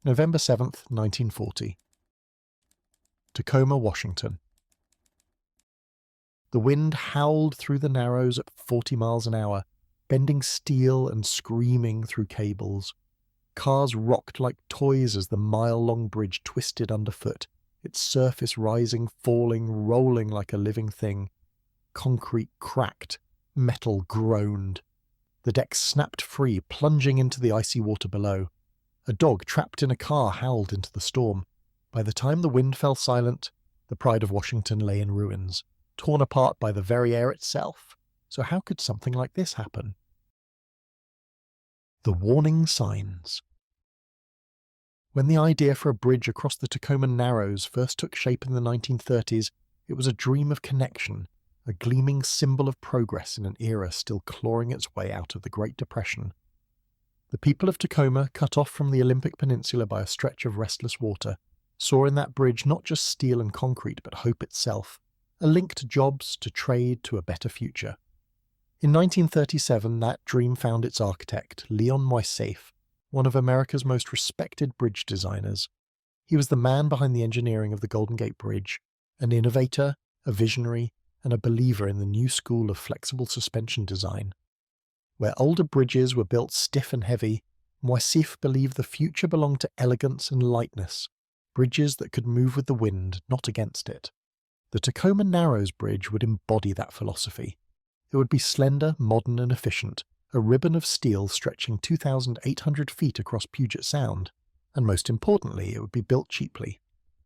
November 7th, 1940. Tacoma, Washington. The wind howled through the Narrows at 40 miles an hour, bending steel and screaming through cables. Cars rocked like toys as the mile-long bridge twisted underfoot, its surface rising, falling, rolling like a living thing. Concrete cracked, metal groaned. The deck snapped free, plunging into the icy water below. A dog trapped in a car howled into the storm. By the time the wind fell silent, the pride of Washington lay in ruins, torn apart by the very air itself. So how could something like this happen? The warning signs. When the idea for a bridge across the Tacoma Narrows first took shape in the 1930s, it was a dream of connection, a gleaming symbol of progress in an era still clawing its way out of the Great Depression. The people of Tacoma, cut off from the Olympic Peninsula by a stretch of restless water, saw in that bridge not just steel and concrete but hope itself, a link to jobs, to trade, to a better future. In 1937, that dream found its architect, Leon Moissafe, one of America's most respected bridge designers. He was the man behind the engineering of the Golden Gate Bridge, an innovator, a visionary, and a believer in the new school of flexible suspension design. Where older bridges were built stiff and heavy, Moissafe believed the future belonged to elegance and lightness, bridges that could move with the wind, not against it. The Tacoma Narrows Bridge would embody that philosophy. It would be slender, modern and efficient, a ribbon of steel stretching 2,800 feet across Puget Sound, and most importantly, it would be built cheaply.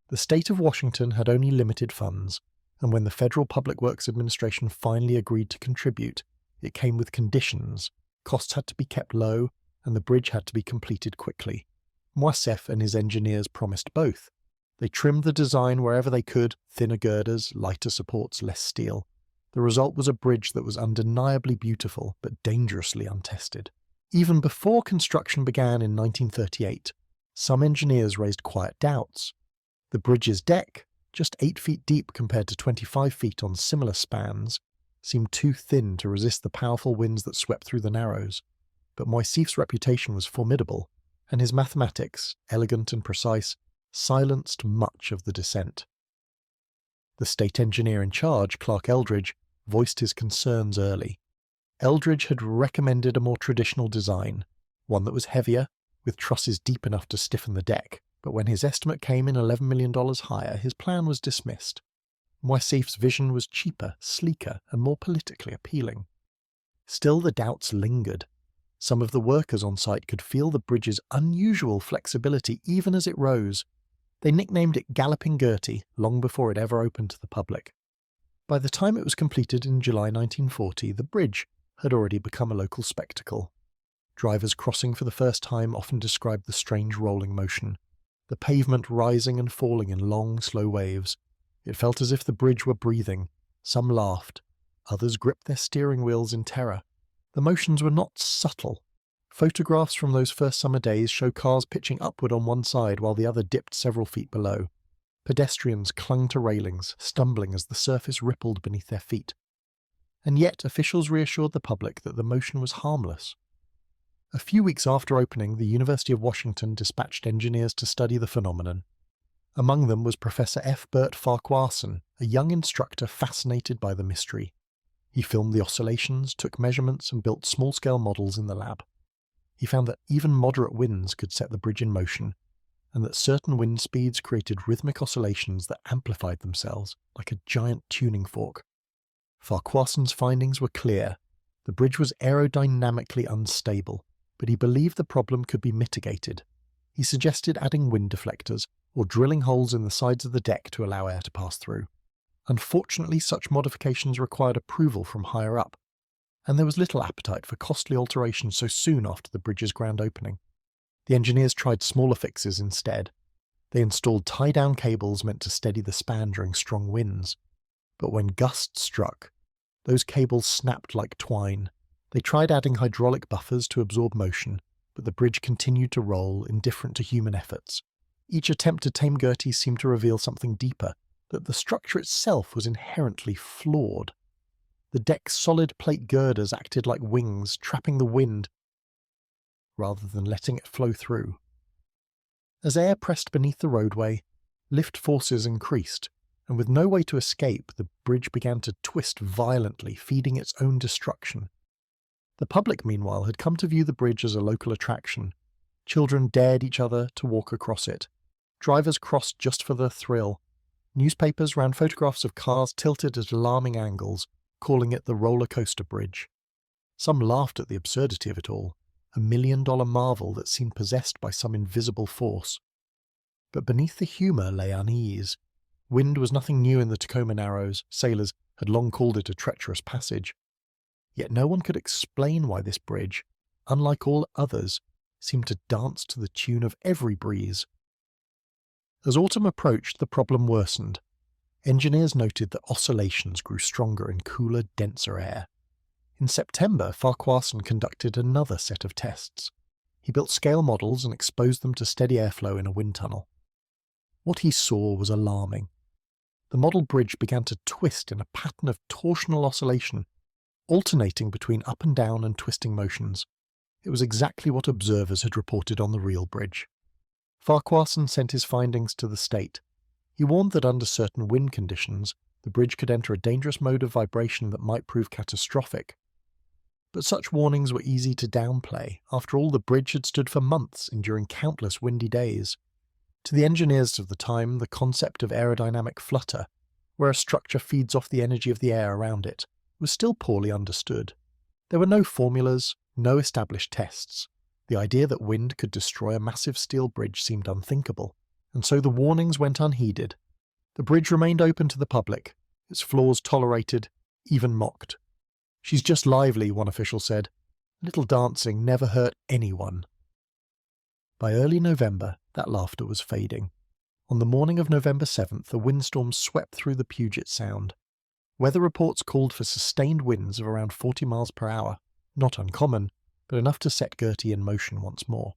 The state of Washington had only limited funds, and when the Federal Public Works Administration finally agreed to contribute, it came with conditions. Costs had to be kept low, and the bridge had to be completed quickly. Moissafe and his engineers promised both. They trimmed the design wherever they could, thinner girders, lighter supports, less steel. The result was a bridge that was undeniably beautiful, but dangerously untested. Even before construction began in 1938, some engineers raised quiet doubts. The bridge's deck, just 8 feet deep compared to 25 feet on similar spans, seemed too thin to resist the powerful winds that swept through the Narrows. But Moissafe's reputation was formidable, and his mathematics, elegant and precise, silenced much of the dissent. The state engineer in charge, Clark Eldridge, voiced his concerns early. Eldridge had recommended a more traditional design, one that was heavier, with trusses deep enough to stiffen the deck, but when his estimate came in $11 million higher, his plan was dismissed. Moissafe's vision was cheaper, sleeker, and more politically appealing. Still, the doubts lingered. Some of the workers on site could feel the bridge's unusual flexibility even as it rose. They nicknamed it Galloping Gertie long before it ever opened to the public. By the time it was completed in July 1940, the bridge had already become a local spectacle. Drivers crossing for the first time often described the strange rolling motion, the pavement rising and falling in long, slow waves. It felt as if the bridge were breathing. Some laughed. Others gripped their steering wheels in terror. The motions were not subtle. Photographs from those first summer days show cars pitching upward on one side while the other dipped several feet below. Pedestrians clung to railings, stumbling as the surface rippled beneath their feet. And yet officials reassured the public that the motion was harmless. A few weeks after opening, the University of Washington dispatched engineers to study the phenomenon. Among them was Professor F. Bert Farquharson, a young instructor fascinated by the mystery. He filmed the oscillations, took measurements, and built small-scale models in the lab. He found that even moderate winds could set the bridge in motion, and that certain wind speeds created rhythmic oscillations that amplified themselves like a giant tuning fork. Farquharson's findings were clear. The bridge was aerodynamically unstable, but he believed the problem could be mitigated. He suggested adding wind deflectors or drilling holes in the sides of the deck to allow air to pass through. Unfortunately, such modifications required approval from higher up, and there was little appetite for costly alterations so soon after the bridge's grand opening. The engineers tried smaller fixes instead. They installed tie-down cables meant to steady the span during strong winds. But when gusts struck, those cables snapped like twine. They tried adding hydraulic buffers to absorb motion, but the bridge continued to roll, indifferent to human efforts. Each attempt to tame Gertie seemed to reveal something deeper, that the structure itself was inherently flawed. The deck's solid plate girders acted like wings, trapping the wind rather than letting it flow through. As air pressed beneath the roadway, lift forces increased, and with no way to escape, the bridge began to twist violently, feeding its own destruction. The public, meanwhile, had come to view the bridge as a local attraction. Children dared each other to walk across it. Drivers crossed just for the thrill. Newspapers ran photographs of cars tilted at alarming angles, calling it the roller coaster bridge. Some laughed at the absurdity of it all, a million-dollar marvel that seemed possessed by some invisible force. But beneath the humour lay unease. Wind was nothing new in the Tacoma Narrows. Sailors had long called it a treacherous passage. Yet no one could explain why this bridge, unlike all others, seemed to dance to the tune of every breeze. As autumn approached, the problem worsened. Engineers noted that oscillations grew stronger in cooler, denser air. In September, Farquharson conducted another set of tests. He built scale models and exposed them to steady airflow in a wind tunnel. What he saw was alarming. The model bridge began to twist in a pattern of torsional oscillation, alternating between up and down and twisting motions. It was exactly what observers had reported on the real bridge. Farquharson sent his findings to the state. He warned that under certain wind conditions, the bridge could enter a dangerous mode of vibration that might prove catastrophic. But such warnings were easy to downplay. After all, the bridge had stood for months, enduring countless windy days. To the engineers of the time, the concept of aerodynamic flutter, where a structure feeds off the energy of the air around it, was still poorly understood. There were no formulas, no established tests. The idea that wind could destroy a massive steel bridge seemed unthinkable, and so the warnings went unheeded. The bridge remained open to the public, its flaws tolerated, even mocked. "She's just lively," one official said. "A little dancing never hurt anyone." By early November, that laughter was fading. On the morning of November 7th, a windstorm swept through the Puget Sound. Weather reports called for sustained winds of around 40 miles per hour, not uncommon, but enough to set Gertie in motion once more.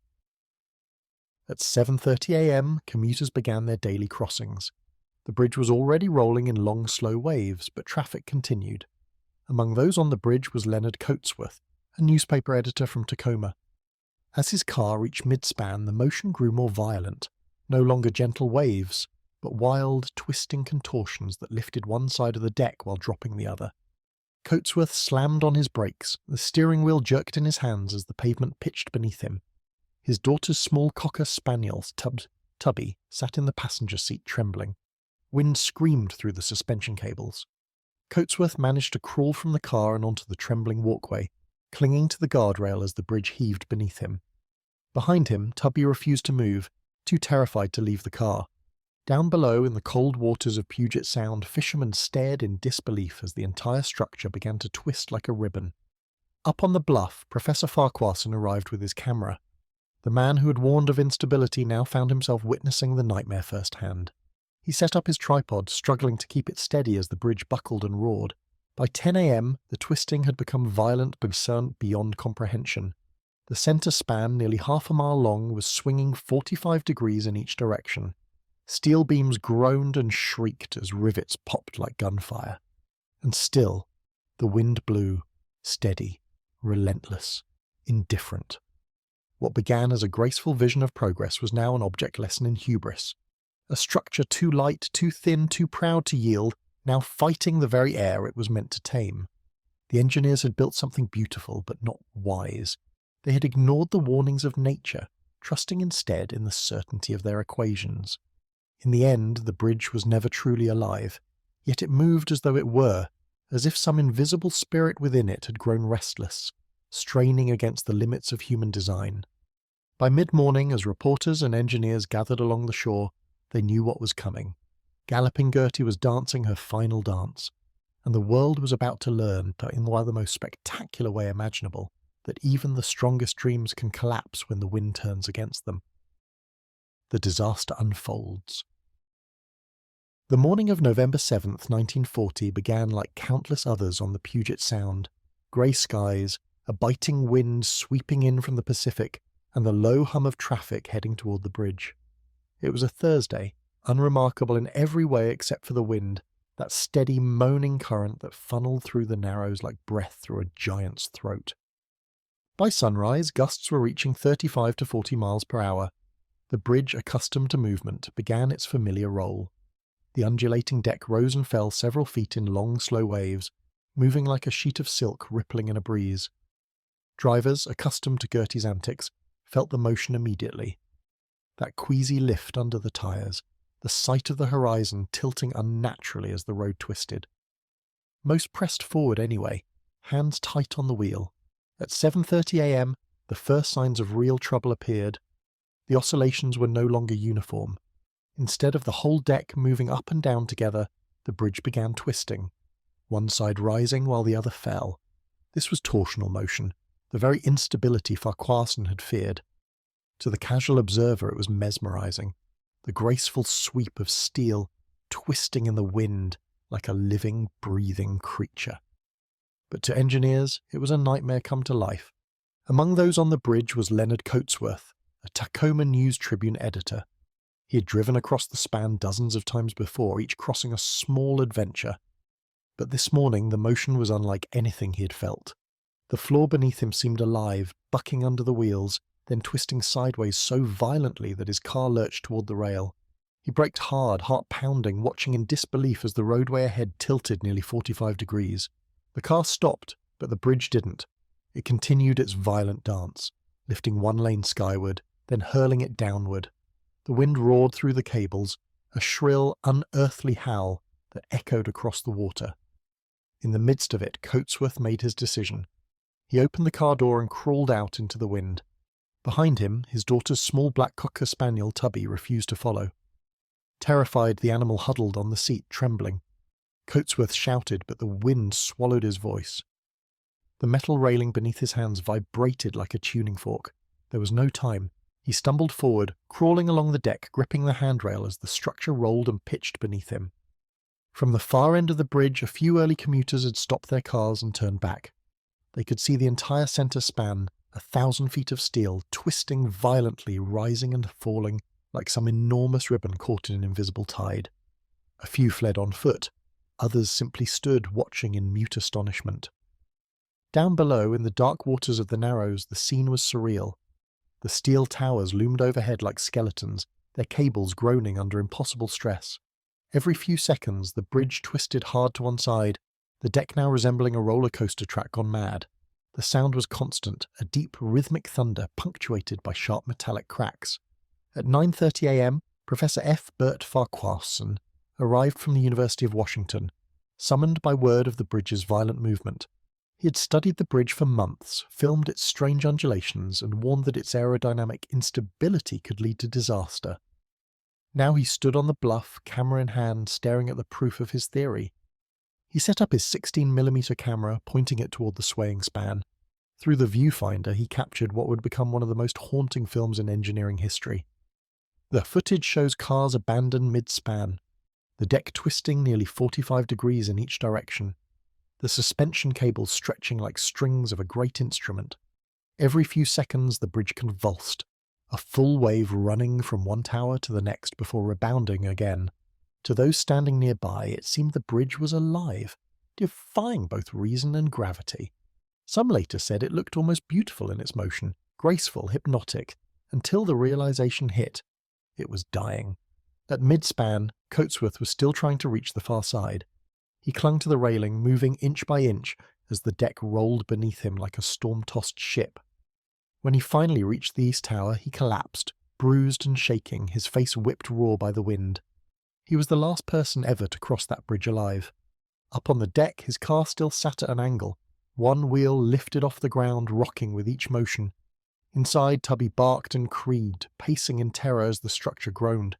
At 7:30 a.m., commuters began their daily crossings. The bridge was already rolling in long, slow waves, but traffic continued. Among those on the bridge was Leonard Coatsworth, a newspaper editor from Tacoma. As his car reached midspan, the motion grew more violent, no longer gentle waves, but wild, twisting contortions that lifted one side of the deck while dropping the other. Coatsworth slammed on his brakes, the steering wheel jerked in his hands as the pavement pitched beneath him. His daughter's small cocker spaniel, Tubby, sat in the passenger seat trembling. Wind screamed through the suspension cables. Coatsworth managed to crawl from the car and onto the trembling walkway, clinging to the guardrail as the bridge heaved beneath him. Behind him, Tubby refused to move, too terrified to leave the car. Down below, in the cold waters of Puget Sound, fishermen stared in disbelief as the entire structure began to twist like a ribbon. Up on the bluff, Professor Farquharson arrived with his camera. The man who had warned of instability now found himself witnessing the nightmare firsthand. He set up his tripod, struggling to keep it steady as the bridge buckled and roared. By 10 a.m., the twisting had become violent beyond comprehension. The centre span, nearly half a mile long, was swinging 45 degrees in each direction. Steel beams groaned and shrieked as rivets popped like gunfire. And still, the wind blew, steady, relentless, indifferent. What began as a graceful vision of progress was now an object lesson in hubris. A structure too light, too thin, too proud to yield, now fighting the very air it was meant to tame. The engineers had built something beautiful, but not wise. They had ignored the warnings of nature, trusting instead in the certainty of their equations. In the end, the bridge was never truly alive, yet it moved as though it were, as if some invisible spirit within it had grown restless, straining against the limits of human design. By mid-morning, as reporters and engineers gathered along the shore, they knew what was coming. Galloping Gertie was dancing her final dance, and the world was about to learn, in the most spectacular way imaginable, that even the strongest dreams can collapse when the wind turns against them. The disaster unfolds. The morning of November 7th, 1940 began like countless others on the Puget Sound. Grey skies, a biting wind sweeping in from the Pacific, and the low hum of traffic heading toward the bridge. It was a Thursday, unremarkable in every way except for the wind, that steady moaning current that funneled through the Narrows like breath through a giant's throat. By sunrise, gusts were reaching 35 to 40 miles per hour. The bridge, accustomed to movement, began its familiar role. The undulating deck rose and fell several feet in long, slow waves, moving like a sheet of silk rippling in a breeze. Drivers, accustomed to Gertie's antics, felt the motion immediately. That queasy lift under the tyres, the sight of the horizon tilting unnaturally as the road twisted. Most pressed forward anyway, hands tight on the wheel. At 7:30 a.m, the first signs of real trouble appeared. The oscillations were no longer uniform. Instead of the whole deck moving up and down together, the bridge began twisting, one side rising while the other fell. This was torsional motion, the very instability Farquharson had feared. To the casual observer it was mesmerizing, the graceful sweep of steel twisting in the wind like a living, breathing creature. But to engineers it was a nightmare come to life. Among those on the bridge was Leonard Coatsworth, a Tacoma News Tribune editor. He had driven across the span dozens of times before, each crossing a small adventure. But this morning the motion was unlike anything he had felt. The floor beneath him seemed alive, bucking under the wheels, then twisting sideways so violently that his car lurched toward the rail. He braked hard, heart pounding, watching in disbelief as the roadway ahead tilted nearly 45 degrees. The car stopped, but the bridge didn't. It continued its violent dance, lifting one lane skyward, then hurling it downward. The wind roared through the cables, a shrill, unearthly howl that echoed across the water. In the midst of it, Coatsworth made his decision. He opened the car door and crawled out into the wind. Behind him, his daughter's small black cocker spaniel Tubby refused to follow. Terrified, the animal huddled on the seat, trembling. Coatsworth shouted, but the wind swallowed his voice. The metal railing beneath his hands vibrated like a tuning fork. There was no time. He stumbled forward, crawling along the deck, gripping the handrail as the structure rolled and pitched beneath him. From the far end of the bridge, a few early commuters had stopped their cars and turned back. They could see the entire centre span, 1,000 feet of steel, twisting violently, rising and falling like some enormous ribbon caught in an invisible tide. A few fled on foot. Others simply stood, watching in mute astonishment. Down below, in the dark waters of the Narrows, the scene was surreal. The steel towers loomed overhead like skeletons, their cables groaning under impossible stress. Every few seconds, the bridge twisted hard to one side, the deck now resembling a roller coaster track gone mad. The sound was constant, a deep, rhythmic thunder punctuated by sharp metallic cracks. At 9:30 a.m., Professor F. Burt Farquharson arrived from the University of Washington, summoned by word of the bridge's violent movement. He had studied the bridge for months, filmed its strange undulations, and warned that its aerodynamic instability could lead to disaster. Now he stood on the bluff, camera in hand, staring at the proof of his theory. He set up his 16mm camera, pointing it toward the swaying span. Through the viewfinder, he captured what would become one of the most haunting films in engineering history. The footage shows cars abandoned mid-span, the deck twisting nearly 45 degrees in each direction, the suspension cables stretching like strings of a great instrument. Every few seconds the bridge convulsed, a full wave running from one tower to the next before rebounding again. To those standing nearby, it seemed the bridge was alive, defying both reason and gravity. Some later said it looked almost beautiful in its motion, graceful, hypnotic, until the realization hit. It was dying. At mid-span, Coatsworth was still trying to reach the far side. He clung to the railing, moving inch by inch as the deck rolled beneath him like a storm-tossed ship. When he finally reached the east tower, he collapsed, bruised and shaking, his face whipped raw by the wind. He was the last person ever to cross that bridge alive. Up on the deck, his car still sat at an angle, one wheel lifted off the ground, rocking with each motion. Inside, Tubby barked and creaked, pacing in terror as the structure groaned.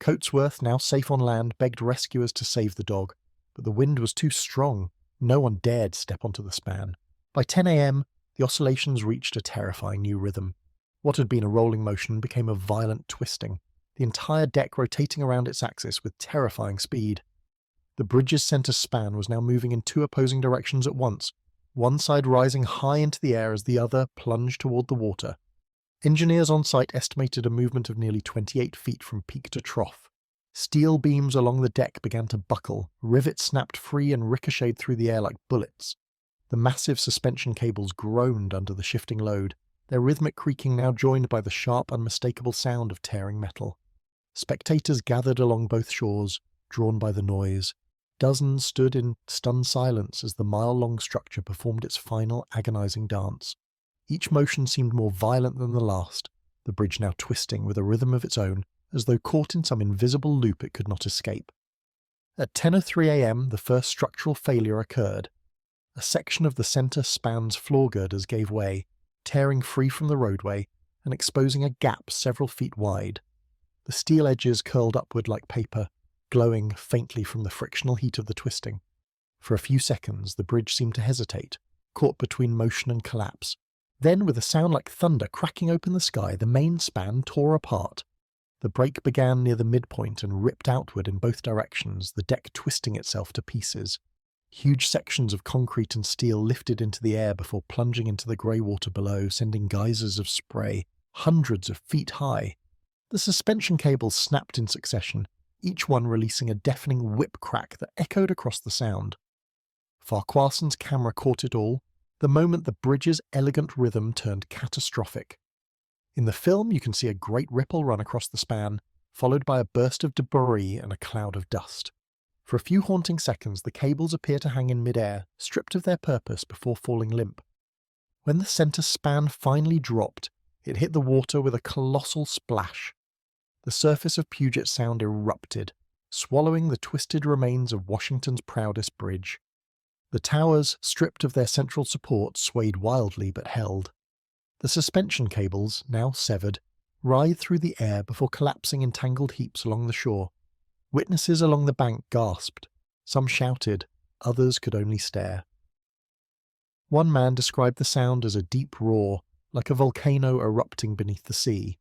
Coatsworth, now safe on land, begged rescuers to save the dog, but the wind was too strong. No one dared step onto the span. By 10 a.m., the oscillations reached a terrifying new rhythm. What had been a rolling motion became a violent twisting, the entire deck rotating around its axis with terrifying speed. The bridge's centre span was now moving in two opposing directions at once, one side rising high into the air as the other plunged toward the water. Engineers on site estimated a movement of nearly 28 feet from peak to trough. Steel beams along the deck began to buckle, rivets snapped free and ricocheted through the air like bullets. The massive suspension cables groaned under the shifting load, their rhythmic creaking now joined by the sharp, unmistakable sound of tearing metal. Spectators gathered along both shores, drawn by the noise. Dozens stood in stunned silence as the mile-long structure performed its final, agonizing dance. Each motion seemed more violent than the last, the bridge now twisting with a rhythm of its own, as though caught in some invisible loop it could not escape. At 10:03 a.m., the first structural failure occurred. A section of the center span's floor girders gave way, tearing free from the roadway and exposing a gap several feet wide. The steel edges curled upward like paper, glowing faintly from the frictional heat of the twisting. For a few seconds, the bridge seemed to hesitate, caught between motion and collapse. Then, with a sound like thunder cracking open the sky, the main span tore apart. The break began near the midpoint and ripped outward in both directions, the deck twisting itself to pieces. Huge sections of concrete and steel lifted into the air before plunging into the grey water below, sending geysers of spray, hundreds of feet high. The suspension cables snapped in succession, each one releasing a deafening whip crack that echoed across the sound. Farquharson's camera caught it all, the moment the bridge's elegant rhythm turned catastrophic. In the film, you can see a great ripple run across the span, followed by a burst of debris and a cloud of dust. For a few haunting seconds, the cables appear to hang in midair, stripped of their purpose before falling limp. When the center span finally dropped, it hit the water with a colossal splash. The surface of Puget Sound erupted, swallowing the twisted remains of Washington's proudest bridge. The towers, stripped of their central support, swayed wildly but held. The suspension cables, now severed, writhed through the air before collapsing in tangled heaps along the shore. Witnesses along the bank gasped. Some shouted, others could only stare. One man described the sound as a deep roar, like a volcano erupting beneath the sea.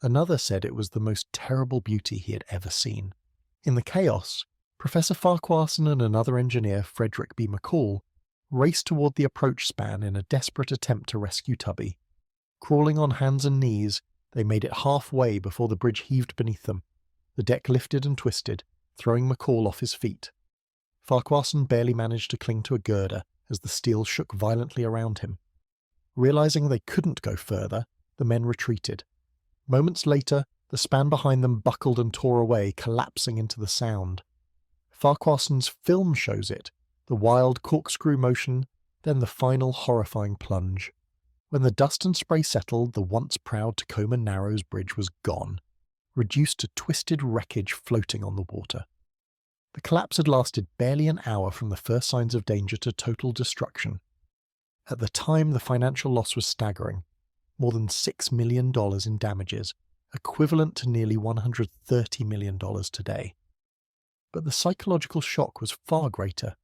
Another said it was the most terrible beauty he had ever seen. In the chaos, Professor Farquharson and another engineer, Frederick B. McCall, raced toward the approach span in a desperate attempt to rescue Tubby. Crawling on hands and knees, they made it halfway before the bridge heaved beneath them. The deck lifted and twisted, throwing McCall off his feet. Farquharson barely managed to cling to a girder as the steel shook violently around him. Realizing they couldn't go further, the men retreated. Moments later, the span behind them buckled and tore away, collapsing into the Sound. Farquharson's film shows it, the wild corkscrew motion, then the final horrifying plunge. When the dust and spray settled, the once proud Tacoma Narrows Bridge was gone, reduced to twisted wreckage floating on the water. The collapse had lasted barely an hour from the first signs of danger to total destruction. At the time, the financial loss was staggering, more than $6 million in damages, equivalent to nearly $130 million today. But the psychological shock was far greater.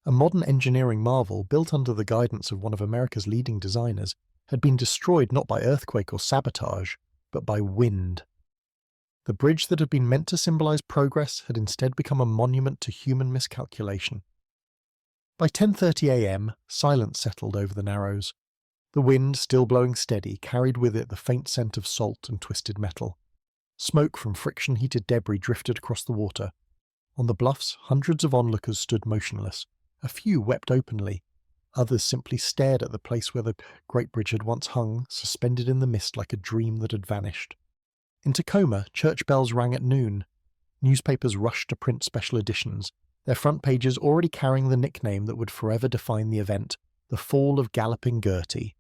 A modern engineering marvel, built under the guidance of one of America's leading designers, had been destroyed not by earthquake or sabotage, but by wind. The bridge that had been meant to symbolize progress had instead become a monument to human miscalculation. By 10:30 a.m., silence settled over the Narrows. The wind, still blowing steady, carried with it the faint scent of salt and twisted metal. Smoke from friction-heated debris drifted across the water. On the bluffs, hundreds of onlookers stood motionless. A few wept openly. Others simply stared at the place where the great bridge had once hung, suspended in the mist like a dream that had vanished. In Tacoma, church bells rang at noon. Newspapers rushed to print special editions, their front pages already carrying the nickname that would forever define the event, the fall of Galloping Gertie.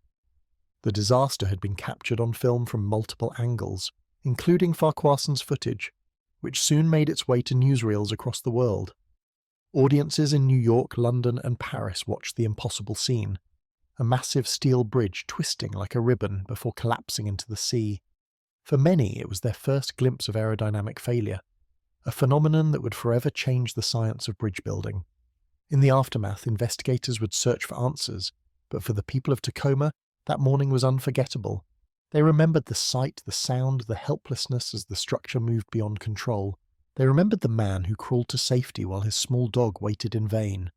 The disaster had been captured on film from multiple angles, including Farquharson's footage, which soon made its way to newsreels across the world. Audiences in New York, London, and Paris watched the impossible scene, a massive steel bridge twisting like a ribbon before collapsing into the sea. For many, it was their first glimpse of aerodynamic failure, a phenomenon that would forever change the science of bridge building. In the aftermath, investigators would search for answers, but for the people of Tacoma, that morning was unforgettable. They remembered the sight, the sound, the helplessness as the structure moved beyond control. They remembered the man who crawled to safety while his small dog waited in vain.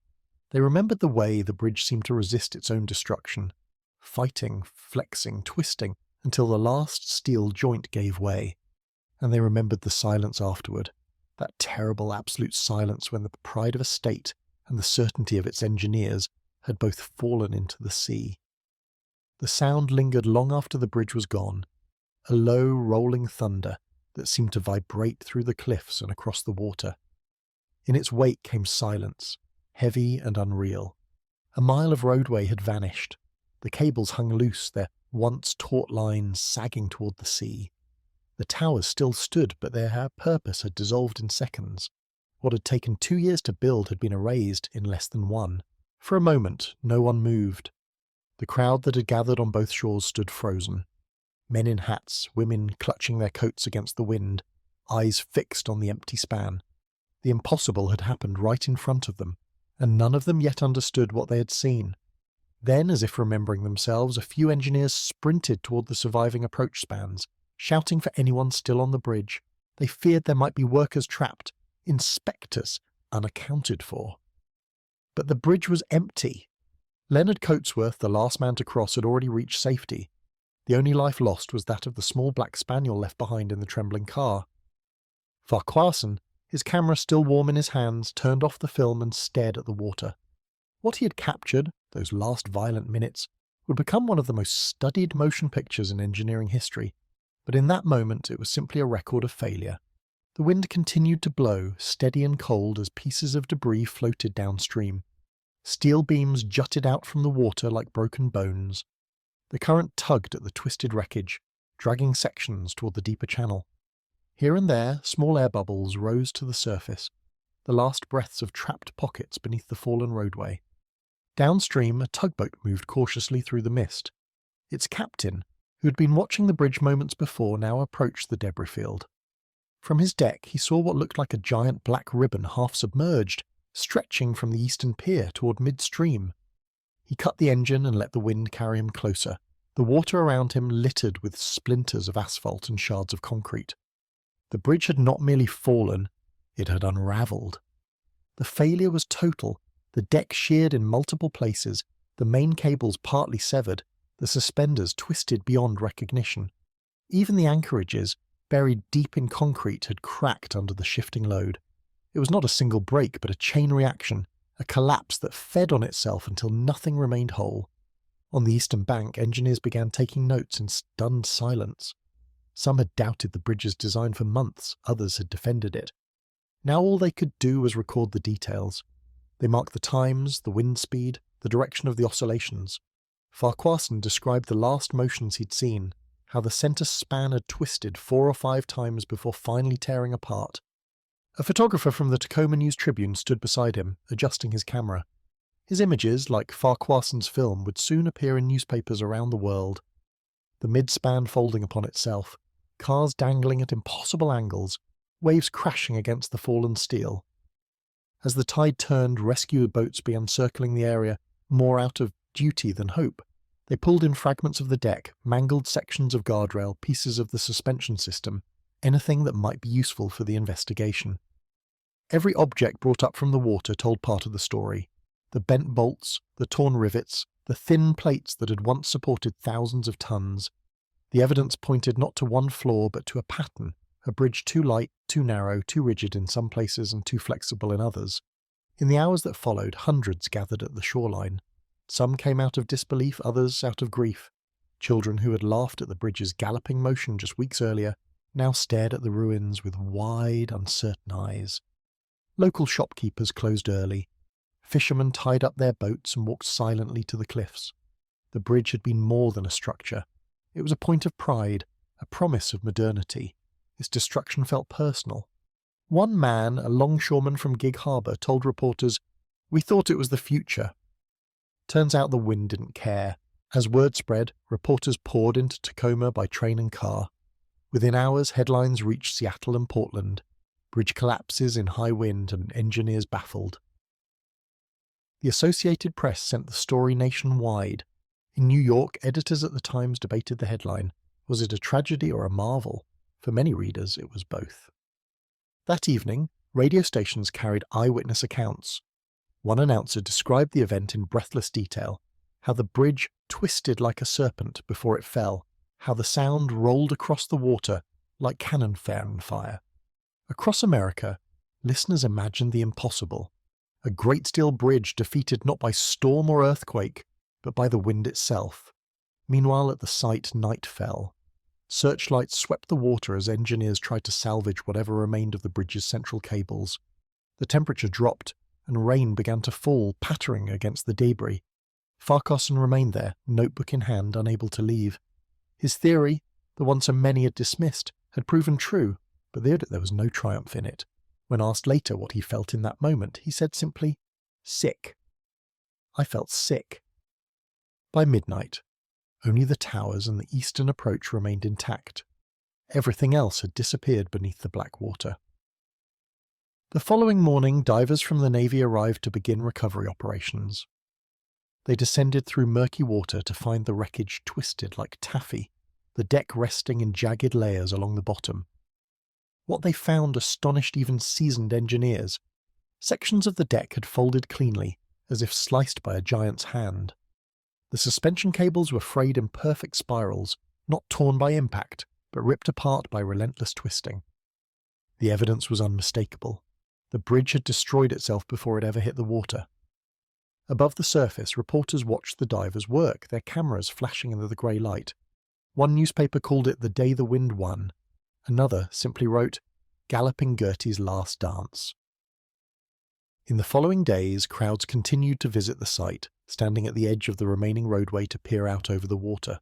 They remembered the way the bridge seemed to resist its own destruction, fighting, flexing, twisting, until the last steel joint gave way. And they remembered the silence afterward, that terrible absolute silence when the pride of a state and the certainty of its engineers had both fallen into the sea. The sound lingered long after the bridge was gone, a low, rolling thunder that seemed to vibrate through the cliffs and across the water. In its wake came silence, heavy and unreal. A mile of roadway had vanished. The cables hung loose, their once taut lines sagging toward the sea. The towers still stood, but their purpose had dissolved in seconds. What had taken 2 years to build had been erased in less than one. For a moment, no one moved. The crowd that had gathered on both shores stood frozen. Men in hats, women clutching their coats against the wind, eyes fixed on the empty span. The impossible had happened right in front of them, and none of them yet understood what they had seen. Then, as if remembering themselves, a few engineers sprinted toward the surviving approach spans, shouting for anyone still on the bridge. They feared there might be workers trapped, inspectors unaccounted for. But the bridge was empty. Leonard Coatsworth, the last man to cross, had already reached safety. The only life lost was that of the small black spaniel left behind in the trembling car. Farquharson, his camera still warm in his hands, turned off the film and stared at the water. What he had captured, those last violent minutes, would become one of the most studied motion pictures in engineering history, but in that moment it was simply a record of failure. The wind continued to blow, steady and cold, as pieces of debris floated downstream. Steel beams jutted out from the water like broken bones. The current tugged at the twisted wreckage, dragging sections toward the deeper channel. Here and there, small air bubbles rose to the surface, the last breaths of trapped pockets beneath the fallen roadway. Downstream, a tugboat moved cautiously through the mist. Its captain, who had been watching the bridge moments before, now approached the debris field. From his deck, he saw what looked like a giant black ribbon half submerged, stretching from the eastern pier toward midstream. He cut the engine and let the wind carry him closer, the water around him littered with splinters of asphalt and shards of concrete. The bridge had not merely fallen, it had unravelled. The failure was total, the deck sheared in multiple places, the main cables partly severed, the suspenders twisted beyond recognition. Even the anchorages, buried deep in concrete, had cracked under the shifting load. It was not a single break, but a chain reaction, a collapse that fed on itself until nothing remained whole. On the eastern bank, engineers began taking notes in stunned silence. Some had doubted the bridge's design for months, others had defended it. Now all they could do was record the details. They marked the times, the wind speed, the direction of the oscillations. Farquharson described the last motions he'd seen, how the centre span had twisted 4 or 5 times before finally tearing apart. A photographer from the Tacoma News-Tribune stood beside him, adjusting his camera. His images, like Farquharson's film, would soon appear in newspapers around the world. The mid-span folding upon itself, cars dangling at impossible angles, waves crashing against the fallen steel. As the tide turned, rescue boats began circling the area, more out of duty than hope. They pulled in fragments of the deck, mangled sections of guardrail, pieces of the suspension system, anything that might be useful for the investigation. Every object brought up from the water told part of the story. The bent bolts, the torn rivets, the thin plates that had once supported thousands of tons. The evidence pointed not to one flaw but to a pattern, a bridge too light, too narrow, too rigid in some places and too flexible in others. In the hours that followed, hundreds gathered at the shoreline. Some came out of disbelief, others out of grief. Children who had laughed at the bridge's galloping motion just weeks earlier now stared at the ruins with wide, uncertain eyes. Local shopkeepers closed early. Fishermen tied up their boats and walked silently to the cliffs. The bridge had been more than a structure. It was a point of pride, a promise of modernity. Its destruction felt personal. One man, a longshoreman from Gig Harbor, told reporters, "We thought it was the future." Turns out the wind didn't care. As word spread, reporters poured into Tacoma by train and car. Within hours, headlines reached Seattle and Portland. Bridge collapses in high wind and engineers baffled. The Associated Press sent the story nationwide. In New York, editors at the Times debated the headline. Was it a tragedy or a marvel? For many readers, it was both. That evening, radio stations carried eyewitness accounts. One announcer described the event in breathless detail, how the bridge twisted like a serpent before it fell, how the sound rolled across the water like cannon fire. Across America, listeners imagined the impossible. A great steel bridge defeated not by storm or earthquake, but by the wind itself. Meanwhile, at the site, night fell. Searchlights swept the water as engineers tried to salvage whatever remained of the bridge's central cables. The temperature dropped, and rain began to fall, pattering against the debris. Farquharson remained there, notebook in hand, unable to leave. His theory, the one so many had dismissed, had proven true, but there was no triumph in it. When asked later what he felt in that moment, he said simply, "Sick." I felt sick. By midnight, only the towers and the eastern approach remained intact. Everything else had disappeared beneath the black water. The following morning, divers from the Navy arrived to begin recovery operations. They descended through murky water to find the wreckage twisted like taffy, the deck resting in jagged layers along the bottom. What they found astonished even seasoned engineers. Sections of the deck had folded cleanly, as if sliced by a giant's hand. The suspension cables were frayed in perfect spirals, not torn by impact, but ripped apart by relentless twisting. The evidence was unmistakable. The bridge had destroyed itself before it ever hit the water. Above the surface, reporters watched the divers work, their cameras flashing in the grey light. One newspaper called it "The Day the Wind Won." Another simply wrote, "Galloping Gertie's Last Dance." In the following days, crowds continued to visit the site, standing at the edge of the remaining roadway to peer out over the water.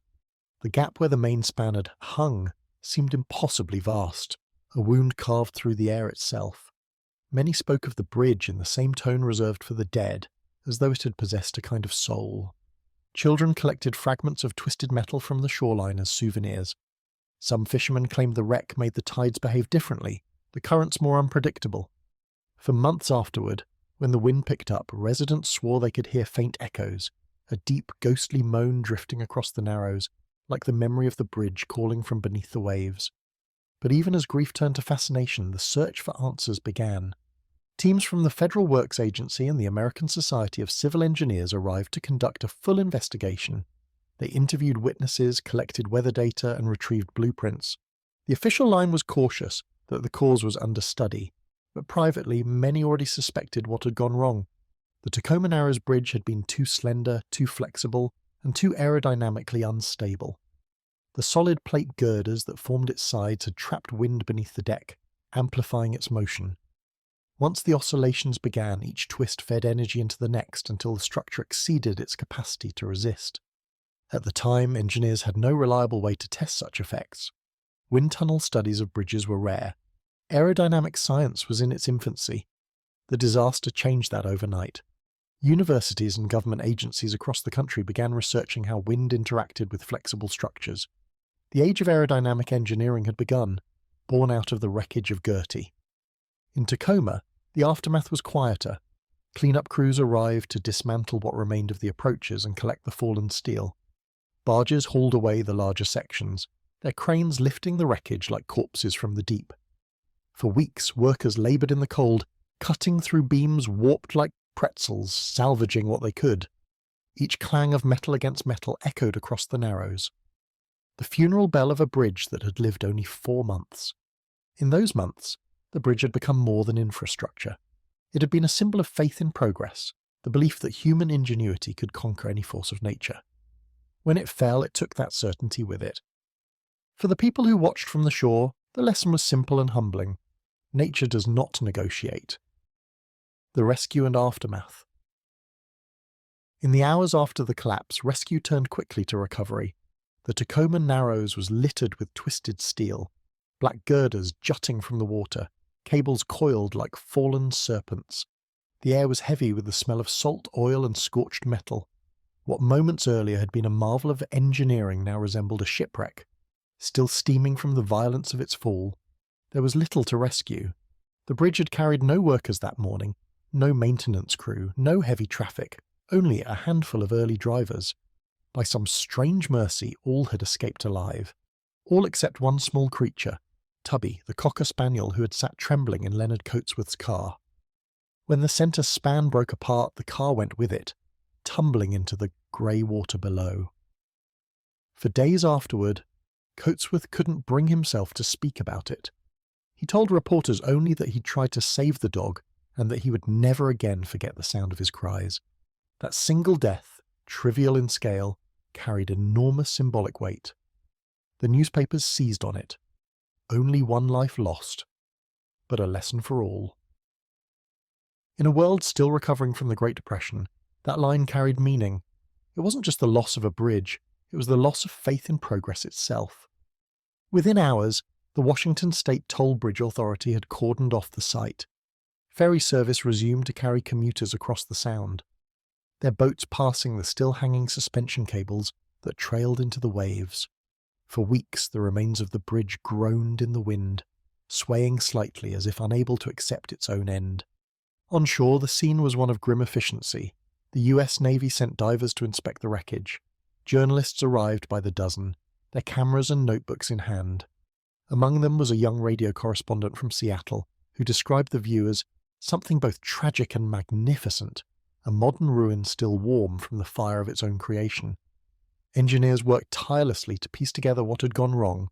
The gap where the main span had hung seemed impossibly vast, a wound carved through the air itself. Many spoke of the bridge in the same tone reserved for the dead, as though it had possessed a kind of soul. Children collected fragments of twisted metal from the shoreline as souvenirs. Some fishermen claimed the wreck made the tides behave differently, the currents more unpredictable. For months afterward, when the wind picked up, residents swore they could hear faint echoes, a deep, ghostly moan drifting across the Narrows, like the memory of the bridge calling from beneath the waves. But even as grief turned to fascination, the search for answers began. Teams from the Federal Works Agency and the American Society of Civil Engineers arrived to conduct a full investigation. They interviewed witnesses, collected weather data, and retrieved blueprints. The official line was cautious that the cause was under study, but privately, many already suspected what had gone wrong. The Tacoma Narrows Bridge had been too slender, too flexible, and too aerodynamically unstable. The solid plate girders that formed its sides had trapped wind beneath the deck, amplifying its motion. Once the oscillations began, each twist fed energy into the next until the structure exceeded its capacity to resist. At the time, engineers had no reliable way to test such effects. Wind tunnel studies of bridges were rare. Aerodynamic science was in its infancy. The disaster changed that overnight. Universities and government agencies across the country began researching how wind interacted with flexible structures. The age of aerodynamic engineering had begun, born out of the wreckage of Gertie. In Tacoma, the aftermath was quieter. Cleanup crews arrived to dismantle what remained of the approaches and collect the fallen steel. Barges hauled away the larger sections, their cranes lifting the wreckage like corpses from the deep. For weeks, workers laboured in the cold, cutting through beams warped like pretzels, salvaging what they could. Each clang of metal against metal echoed across the Narrows. The funeral bell of a bridge that had lived only 4 months. In those months, the bridge had become more than infrastructure. It had been a symbol of faith in progress, the belief that human ingenuity could conquer any force of nature. When it fell, it took that certainty with it. For the people who watched from the shore, the lesson was simple and humbling. Nature does not negotiate. The rescue and aftermath. In the hours after the collapse, rescue turned quickly to recovery. The Tacoma Narrows was littered with twisted steel, black girders jutting from the water, cables coiled like fallen serpents. The air was heavy with the smell of salt, oil, and scorched metal. What moments earlier had been a marvel of engineering now resembled a shipwreck. Still steaming from the violence of its fall, there was little to rescue. The bridge had carried no workers that morning, no maintenance crew, no heavy traffic, only a handful of early drivers. By some strange mercy, all had escaped alive. All except one small creature, Tubby, the cocker spaniel who had sat trembling in Leonard Coatsworth's car. When the centre span broke apart, the car went with it, tumbling into the grey water below. For days afterward, Coatsworth couldn't bring himself to speak about it. He told reporters only that he'd tried to save the dog and that he would never again forget the sound of his cries. That single death, trivial in scale, carried enormous symbolic weight. The newspapers seized on it. Only one life lost, but a lesson for all. In a world still recovering from the Great Depression, that line carried meaning. It wasn't just the loss of a bridge, it was the loss of faith in progress itself. Within hours, the Washington State Toll Bridge Authority had cordoned off the site. Ferry service resumed to carry commuters across the Sound, their boats passing the still hanging suspension cables that trailed into the waves. For weeks, the remains of the bridge groaned in the wind, swaying slightly as if unable to accept its own end. On shore, the scene was one of grim efficiency. The US Navy sent divers to inspect the wreckage. Journalists arrived by the dozen, their cameras and notebooks in hand. Among them was a young radio correspondent from Seattle, who described the view as something both tragic and magnificent, a modern ruin still warm from the fire of its own creation. Engineers worked tirelessly to piece together what had gone wrong.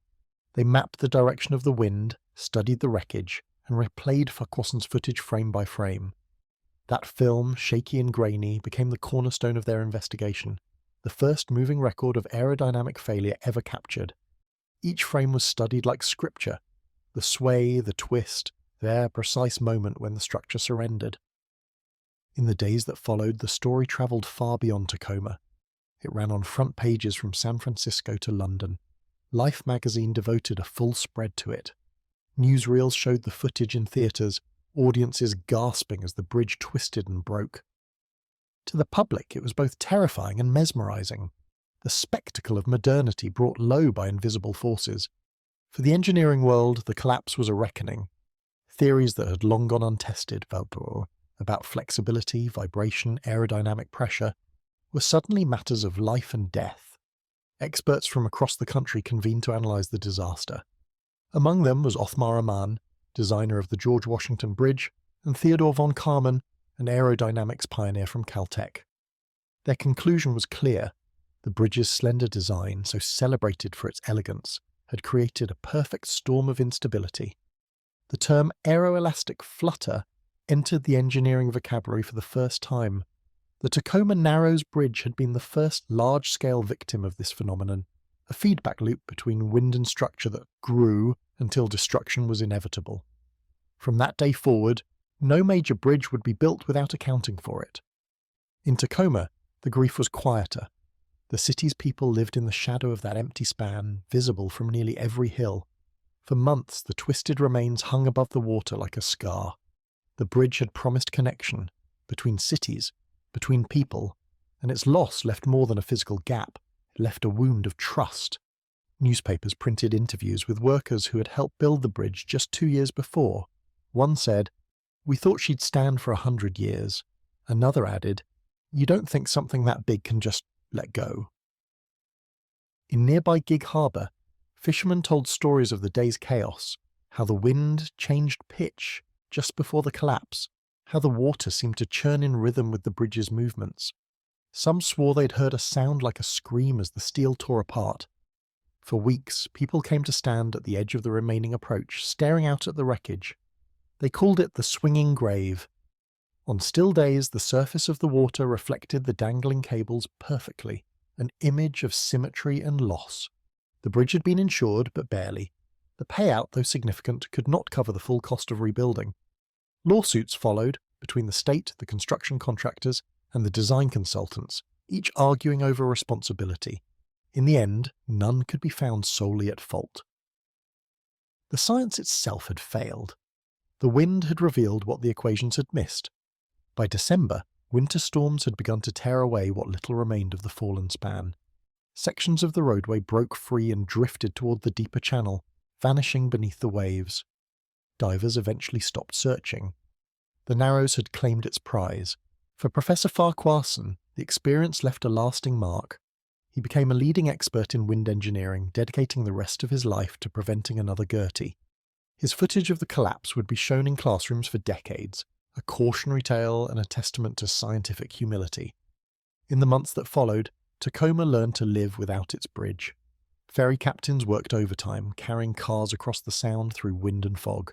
They mapped the direction of the wind, studied the wreckage, and replayed Farquharson's footage frame by frame. That film, shaky and grainy, became the cornerstone of their investigation, the first moving record of aerodynamic failure ever captured. Each frame was studied like scripture, the sway, the twist, their precise moment when the structure surrendered. In the days that followed, the story travelled far beyond Tacoma. It ran on front pages from San Francisco to London. Life magazine devoted a full spread to it. Newsreels showed the footage in theatres, audiences gasping as the bridge twisted and broke. To the public, it was both terrifying and mesmerising, the spectacle of modernity brought low by invisible forces. For the engineering world, the collapse was a reckoning. Theories that had long gone untested, about flexibility, vibration, aerodynamic pressure, were suddenly matters of life and death. Experts from across the country convened to analyse the disaster. Among them was Othmar Ammann, designer of the George Washington Bridge, and Theodore von Karman, an aerodynamics pioneer from Caltech. Their conclusion was clear. The bridge's slender design, so celebrated for its elegance, had created a perfect storm of instability. The term aeroelastic flutter entered the engineering vocabulary for the first time. The Tacoma Narrows Bridge had been the first large-scale victim of this phenomenon, a feedback loop between wind and structure that grew until destruction was inevitable. From that day forward, no major bridge would be built without accounting for it. In Tacoma, the grief was quieter. The city's people lived in the shadow of that empty span, visible from nearly every hill. For months, the twisted remains hung above the water like a scar. The bridge had promised connection between cities, between people, and its loss left more than a physical gap. It left a wound of trust. Newspapers printed interviews with workers who had helped build the bridge just 2 years before. One said, "We thought she'd stand for 100 years. Another added, "You don't think something that big can just let go." In nearby Gig Harbor, fishermen told stories of the day's chaos, how the wind changed pitch just before the collapse, how the water seemed to churn in rhythm with the bridge's movements. Some swore they'd heard a sound like a scream as the steel tore apart. For weeks, people came to stand at the edge of the remaining approach, staring out at the wreckage. They called it the swinging grave. On still days, the surface of the water reflected the dangling cables perfectly, an image of symmetry and loss. The bridge had been insured, but barely. The payout, though significant, could not cover the full cost of rebuilding. Lawsuits followed between the state, the construction contractors, and the design consultants, each arguing over responsibility. In the end, none could be found solely at fault. The science itself had failed. The wind had revealed what the equations had missed. By December, winter storms had begun to tear away what little remained of the fallen span. Sections of the roadway broke free and drifted toward the deeper channel, vanishing beneath the waves. Divers eventually stopped searching. The Narrows had claimed its prize. For Professor Farquharson, the experience left a lasting mark. He became a leading expert in wind engineering, dedicating the rest of his life to preventing another Gertie. His footage of the collapse would be shown in classrooms for decades, a cautionary tale and a testament to scientific humility. In the months that followed, Tacoma learned to live without its bridge. Ferry captains worked overtime, carrying cars across the Sound through wind and fog.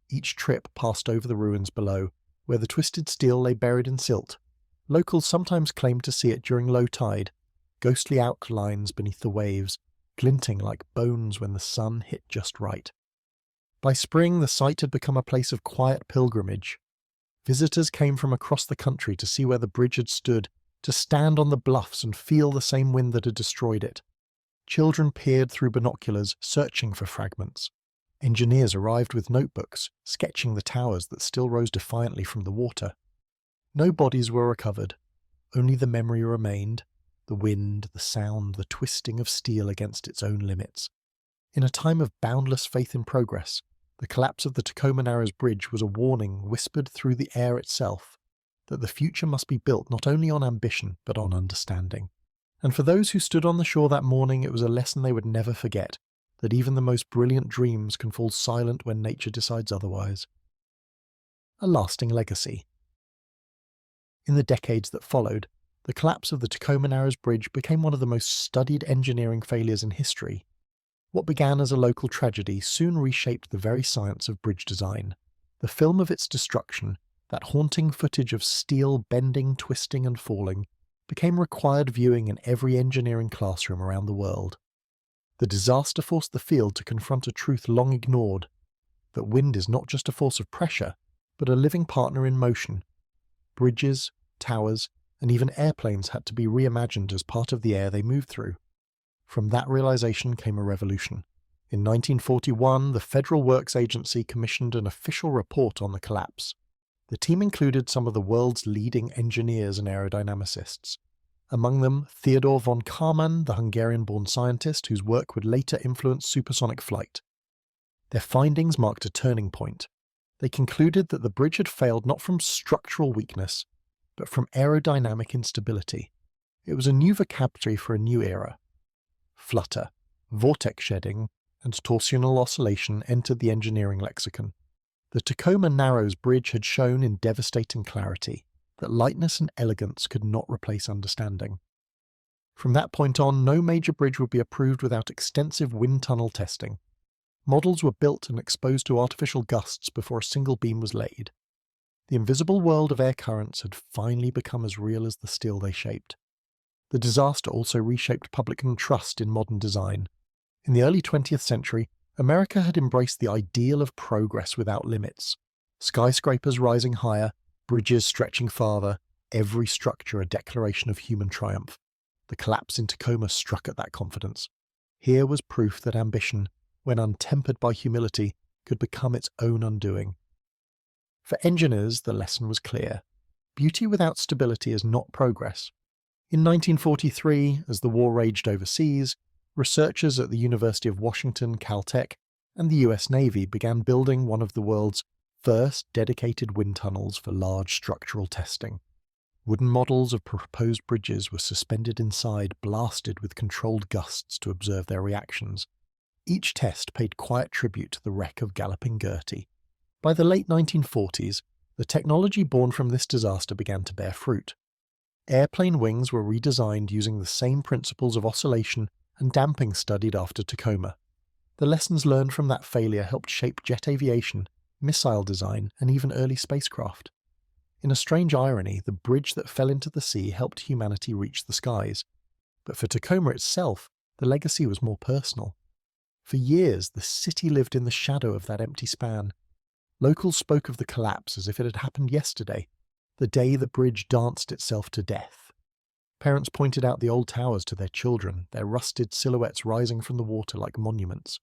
Each trip passed over the ruins below, where the twisted steel lay buried in silt. Locals sometimes claimed to see it during low tide. ghostly outlines beneath the waves, glinting like bones when the sun hit just right. By spring, the site had become a place of quiet pilgrimage. Visitors came from across the country to see where the bridge had stood, to stand on the bluffs and feel the same wind that had destroyed it. Children peered through binoculars, searching for fragments. Engineers arrived with notebooks, sketching the towers that still rose defiantly from the water. No bodies were recovered. Only the memory remained, the wind, the sound, the twisting of steel against its own limits. In a time of boundless faith in progress, the collapse of the Tacoma Narrows Bridge was a warning whispered through the air itself, that the future must be built not only on ambition, but on understanding. And for those who stood on the shore that morning, it was a lesson they would never forget, that even the most brilliant dreams can fall silent when nature decides otherwise. A lasting legacy. In the decades that followed, the collapse of the Tacoma Narrows Bridge became one of the most studied engineering failures in history. What began as a local tragedy soon reshaped the very science of bridge design. The film of its destruction, that haunting footage of steel bending, twisting and falling, became required viewing in every engineering classroom around the world. The disaster forced the field to confront a truth long ignored, that wind is not just a force of pressure, but a living partner in motion. Bridges, towers, and even airplanes had to be reimagined as part of the air they moved through. From that realization came a revolution. In 1941, the Federal Works Agency commissioned an official report on the collapse. The team included some of the world's leading engineers and aerodynamicists. Among them, Theodor von Karman, the Hungarian-born scientist whose work would later influence supersonic flight. Their findings marked a turning point. They concluded that the bridge had failed not from structural weakness, but from aerodynamic instability. It was a new vocabulary for a new era. Flutter, vortex shedding, and torsional oscillation entered the engineering lexicon. The Tacoma Narrows Bridge had shown in devastating clarity that lightness and elegance could not replace understanding. From that point on, no major bridge would be approved without extensive wind tunnel testing. Models were built and exposed to artificial gusts before a single beam was laid. The invisible world of air currents had finally become as real as the steel they shaped. The disaster also reshaped public trust in modern design. In the early 20th century, America had embraced the ideal of progress without limits. Skyscrapers rising higher, bridges stretching farther, every structure a declaration of human triumph. The collapse in Tacoma struck at that confidence. Here was proof that ambition, when untempered by humility, could become its own undoing. For engineers, the lesson was clear. Beauty without stability is not progress. In 1943, as the war raged overseas, researchers at the University of Washington, Caltech, and the US Navy began building one of the world's first dedicated wind tunnels for large structural testing. Wooden models of proposed bridges were suspended inside, blasted with controlled gusts to observe their reactions. Each test paid quiet tribute to the wreck of Galloping Gertie. By the late 1940s, the technology born from this disaster began to bear fruit. Airplane wings were redesigned using the same principles of oscillation and damping studied after Tacoma. The lessons learned from that failure helped shape jet aviation, missile design, and even early spacecraft. In a strange irony, the bridge that fell into the sea helped humanity reach the skies. But for Tacoma itself, the legacy was more personal. For years, the city lived in the shadow of that empty span. Locals spoke of the collapse as if it had happened yesterday, the day the bridge danced itself to death. Parents pointed out the old towers to their children, their rusted silhouettes rising from the water like monuments.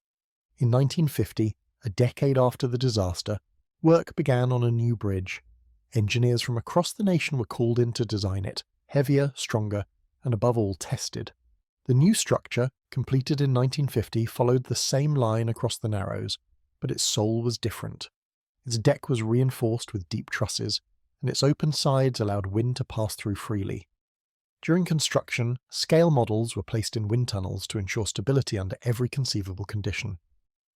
In 1950, a decade after the disaster, work began on a new bridge. Engineers from across the nation were called in to design it, heavier, stronger, and above all tested. The new structure, completed in 1950, followed the same line across the Narrows, but its soul was different. Its deck was reinforced with deep trusses, and its open sides allowed wind to pass through freely. During construction, scale models were placed in wind tunnels to ensure stability under every conceivable condition.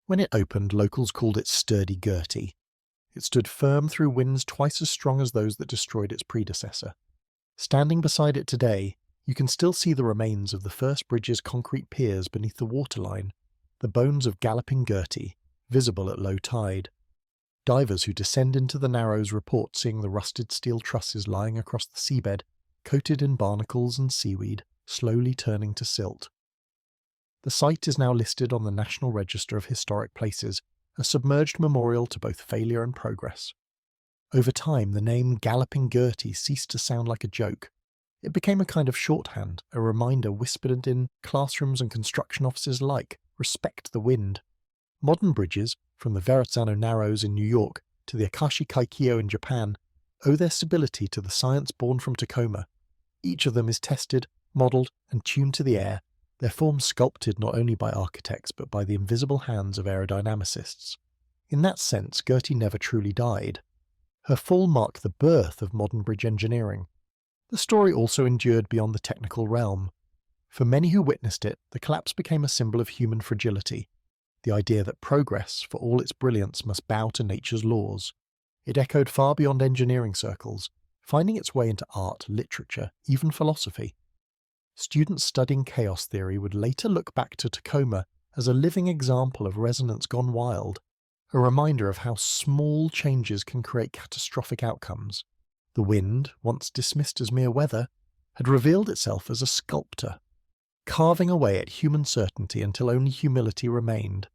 When it opened, locals called it Sturdy Gertie. It stood firm through winds twice as strong as those that destroyed its predecessor. Standing beside it today, you can still see the remains of the first bridge's concrete piers beneath the waterline, the bones of Galloping Gertie, visible at low tide. Divers who descend into the Narrows report seeing the rusted steel trusses lying across the seabed, coated in barnacles and seaweed, slowly turning to silt. The site is now listed on the National Register of Historic Places, a submerged memorial to both failure and progress. Over time, the name Galloping Gertie ceased to sound like a joke. It became a kind of shorthand, a reminder whispered in classrooms and construction offices alike: respect the wind. Modern bridges, from the Verrazzano Narrows in New York to the Akashi Kaikyo in Japan, owe their stability to the science born from Tacoma. Each of them is tested, modelled, and tuned to the air, their forms sculpted not only by architects but by the invisible hands of aerodynamicists. In that sense, Gertie never truly died. Her fall marked the birth of modern bridge engineering. The story also endured beyond the technical realm. For many who witnessed it, the collapse became a symbol of human fragility, the idea that progress, for all its brilliance, must bow to nature's laws. It echoed far beyond engineering circles, finding its way into art, literature, even philosophy. Students studying chaos theory would later look back to Tacoma as a living example of resonance gone wild, a reminder of how small changes can create catastrophic outcomes. The wind, once dismissed as mere weather, had revealed itself as a sculptor, carving away at human certainty until only humility remained.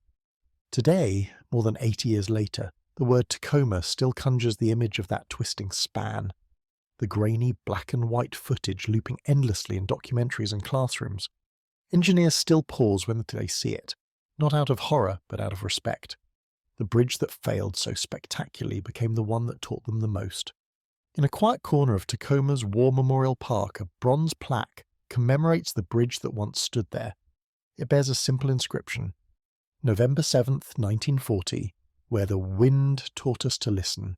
Today, more than 80 years later, the word Tacoma still conjures the image of that twisting span, the grainy black and white footage looping endlessly in documentaries and classrooms. Engineers still pause when they see it, not out of horror but out of respect. The bridge that failed so spectacularly became the one that taught them the most. In a quiet corner of Tacoma's War Memorial Park, a bronze plaque commemorates the bridge that once stood there. It bears a simple inscription: November 7th, 1940, where the wind taught us to listen.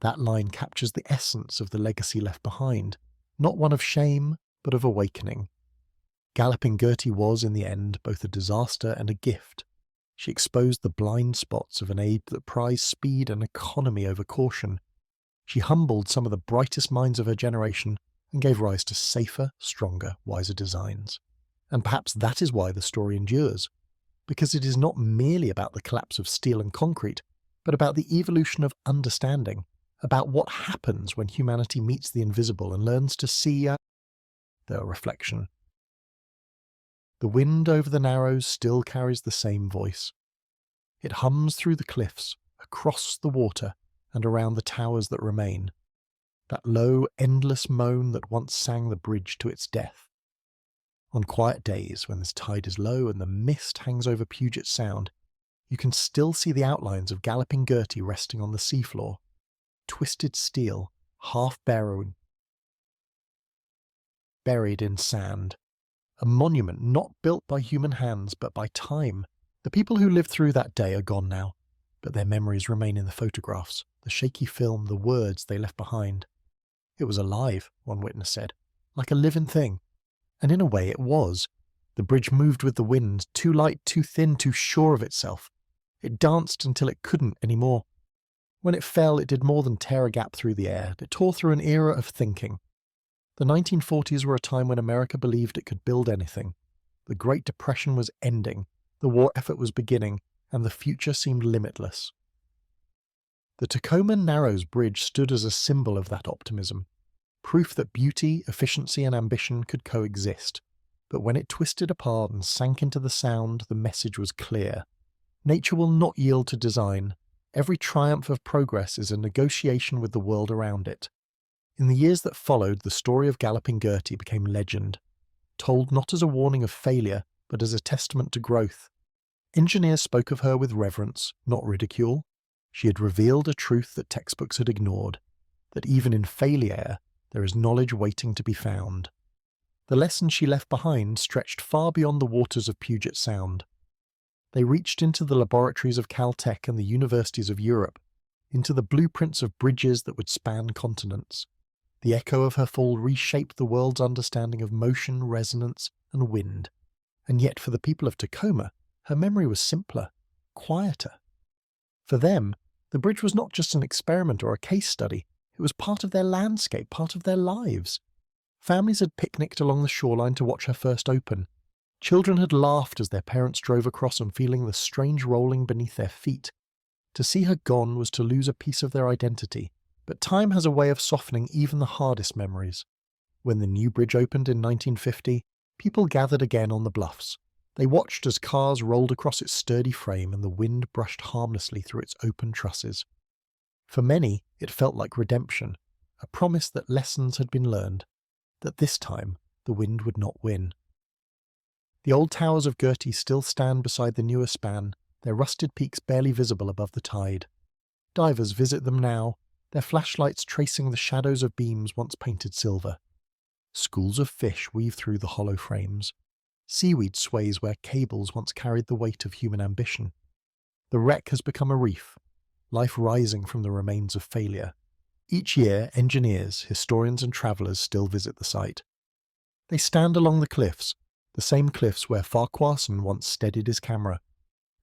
That line captures the essence of the legacy left behind, not one of shame, but of awakening. Galloping Gertie was, in the end, both a disaster and a gift. She exposed the blind spots of an age that prized speed and economy over caution. She humbled some of the brightest minds of her generation and gave rise to safer, stronger, wiser designs. And perhaps that is why the story endures, because it is not merely about the collapse of steel and concrete, but about the evolution of understanding, about what happens when humanity meets the invisible and learns to see their reflection. The wind over the Narrows still carries the same voice. It hums through the cliffs, across the water, and around the towers that remain. That low, endless moan that once sang the bridge to its death. On quiet days, when the tide is low and the mist hangs over Puget Sound, you can still see the outlines of Galloping Gertie resting on the seafloor. Twisted steel, half buried in sand. A monument not built by human hands, but by time. The people who lived through that day are gone now, but their memories remain in the photographs, the shaky film, the words they left behind. It was alive, one witness said, like a living thing. And in a way it was. The bridge moved with the wind, too light, too thin, too sure of itself. It danced until it couldn't anymore. When it fell, it did more than tear a gap through the air. It tore through an era of thinking. The 1940s were a time when America believed it could build anything. The Great Depression was ending, the war effort was beginning, and the future seemed limitless. The Tacoma Narrows Bridge stood as a symbol of that optimism, proof that beauty, efficiency, and ambition could coexist. But when it twisted apart and sank into the Sound, the message was clear. Nature will not yield to design. Every triumph of progress is a negotiation with the world around it. In the years that followed, the story of Galloping Gertie became legend, told not as a warning of failure, but as a testament to growth. Engineers spoke of her with reverence, not ridicule. She had revealed a truth that textbooks had ignored, that even in failure, there is knowledge waiting to be found. The lessons she left behind stretched far beyond the waters of Puget Sound. They reached into the laboratories of Caltech and the universities of Europe, into the blueprints of bridges that would span continents. The echo of her fall reshaped the world's understanding of motion, resonance, and wind. And yet for the people of Tacoma, her memory was simpler, quieter. For them, the bridge was not just an experiment or a case study. It was part of their landscape, part of their lives. Families had picnicked along the shoreline to watch her first open. Children had laughed as their parents drove across and feeling the strange rolling beneath their feet. To see her gone was to lose a piece of their identity, but time has a way of softening even the hardest memories. When the new bridge opened in 1950, people gathered again on the bluffs. They watched as cars rolled across its sturdy frame and the wind brushed harmlessly through its open trusses. For many, it felt like redemption, a promise that lessons had been learned, that this time the wind would not win. The old towers of Gertie still stand beside the newer span, their rusted peaks barely visible above the tide. Divers visit them now, their flashlights tracing the shadows of beams once painted silver. Schools of fish weave through the hollow frames. Seaweed sways where cables once carried the weight of human ambition. The wreck has become a reef, life rising from the remains of failure. Each year, engineers, historians and travellers still visit the site. They stand along the cliffs, the same cliffs where Farquharson once steadied his camera,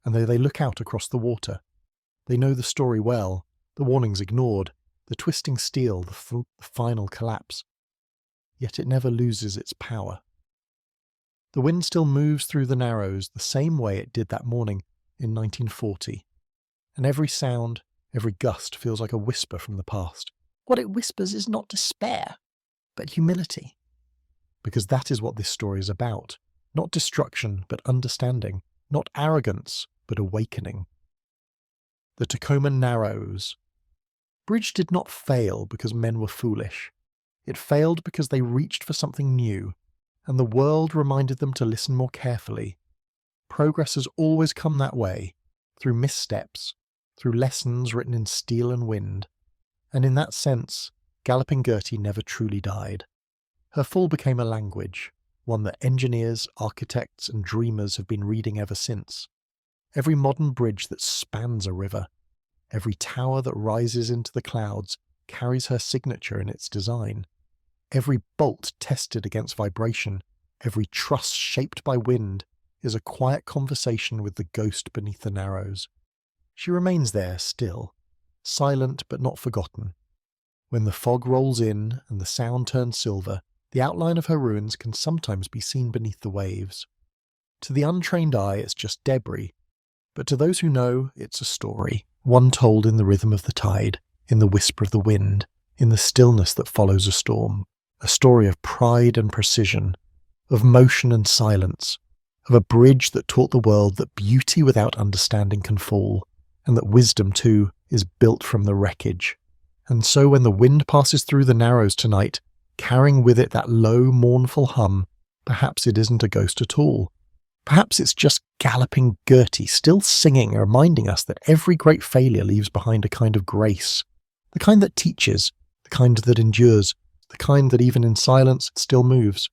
and though they look out across the water, they know the story well, the warnings ignored, the twisting steel, the final collapse. Yet it never loses its power. The wind still moves through the Narrows the same way it did that morning in 1940, and every sound, every gust feels like a whisper from the past. What it whispers is not despair, but humility. Because that is what this story is about. Not destruction, but understanding. Not arrogance, but awakening. The Tacoma Narrows. Bridge did not fail because men were foolish. It failed because they reached for something new, and the world reminded them to listen more carefully. Progress has always come that way, through missteps, through lessons written in steel and wind. And in that sense, Galloping Gertie never truly died. Her fall became a language, one that engineers, architects and dreamers have been reading ever since. Every modern bridge that spans a river, every tower that rises into the clouds carries her signature in its design. Every bolt tested against vibration, every truss shaped by wind, is a quiet conversation with the ghost beneath the Narrows. She remains there still, silent but not forgotten. When the fog rolls in and the sound turns silver, the outline of her ruins can sometimes be seen beneath the waves. To the untrained eye, it's just debris, but to those who know, it's a story, one told in the rhythm of the tide, in the whisper of the wind, in the stillness that follows a storm. A story of pride and precision, of motion and silence, of a bridge that taught the world that beauty without understanding can fall, and that wisdom, too, is built from the wreckage. And so when the wind passes through the Narrows tonight, carrying with it that low, mournful hum, perhaps it isn't a ghost at all. Perhaps it's just Galloping Gertie still singing, reminding us that every great failure leaves behind a kind of grace, the kind that teaches, the kind that endures, the kind that even in silence still moves.